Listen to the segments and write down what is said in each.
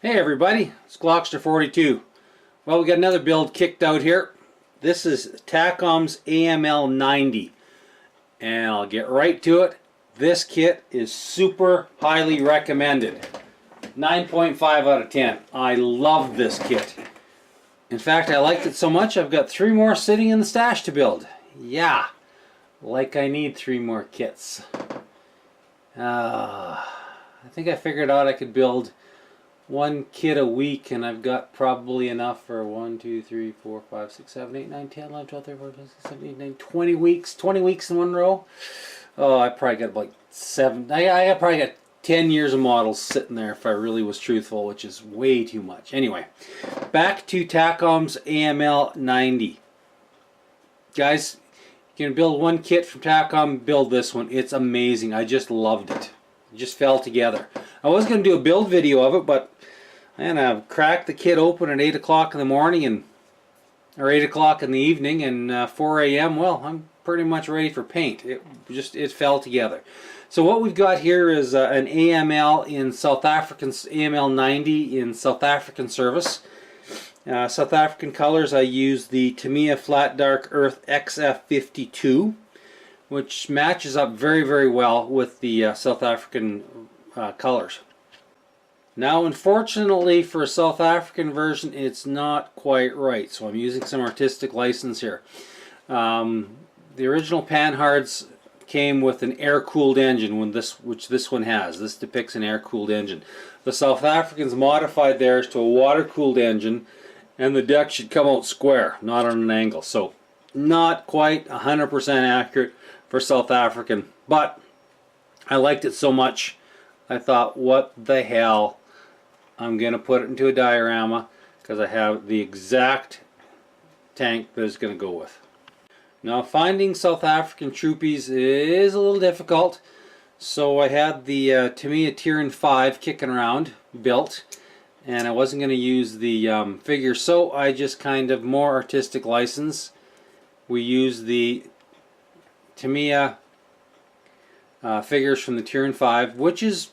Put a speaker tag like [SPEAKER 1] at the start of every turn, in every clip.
[SPEAKER 1] Hey everybody, it's Glockster42. Well, we got another build kicked out here. This is TAKOM's AML 90. And I'll get right to it. This kit is super highly recommended. 9.5 out of 10. I love this kit. In fact, I liked it so much I've got 3 more sitting in the stash to build. Yeah, like I need 3 more kits. I think I figured out I could build 1 kit a week, and I've got probably enough for 1, 2, 3, 4, 5, 6, 7, 8, 9, 10, 11, 12, 13, 14, 15, 16, 17, 18, 19, 20 weeks. 20 weeks in one row. Oh, I probably got like 7. I probably got 10 years of models sitting there if I really was truthful, which is way too much. Anyway, back to TAKOM's AML 90. Guys, you can build 1 kit from TAKOM, build this one. It's amazing. I just loved it. It just fell together. I was going to do a build video of it, but I cracked the kit open at 8 o'clock in the morning, or 8 o'clock in the evening, and 4 a.m., well, I'm pretty much ready for paint. It fell together. So what we've got here is an AML in South African, AML 90 in South African service. South African colors, I use the Tamiya Flat Dark Earth XF52, which matches up very, very well with the South African colors. Now, unfortunately for a South African version, it's not quite right, so I'm using some artistic license here. The original Panhards came with an air-cooled engine, which this one has. This depicts an air-cooled engine. The South Africans modified theirs to a water-cooled engine, and the deck should come out square, not on an angle. So, not quite 100% accurate for South African, but I liked it so much, I thought, what the hell, I'm going to put it into a diorama because I have the exact tank that it's going to go with. Now, finding South African Troopies is a little difficult, so I had the Tamiya Tiran 5 kicking around, built, and I wasn't going to use the figure, so I just kind of more artistic license. We used the Tamiya figures from the Tiran 5, which is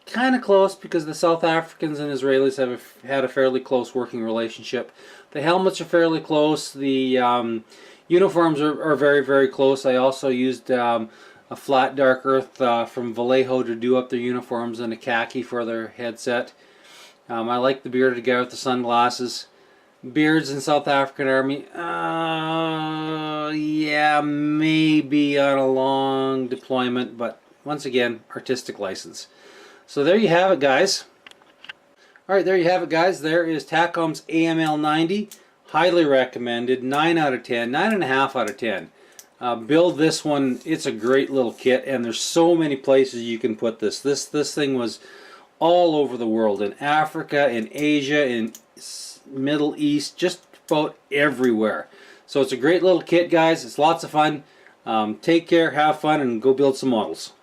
[SPEAKER 1] kind of close because the South Africans and Israelis have had a fairly close working relationship. The helmets are fairly close. The uniforms are very, very close. I also used a flat dark earth from Vallejo to do up their uniforms and a khaki for their headset. I like the bearded guy with the sunglasses. Beards in South African Army, yeah, maybe on a long deployment, but once again, artistic license. So there you have it, guys. Alright, there you have it, guys. There is TAKOM's AML 90. Highly recommended. 9 out of 10. 9.5 out of 10. Build this one. It's a great little kit, and there's so many places you can put this. This thing was all over the world. In Africa, in Asia, in Middle East, just about everywhere. So it's a great little kit, guys. It's lots of fun. Take care, have fun, and go build some models.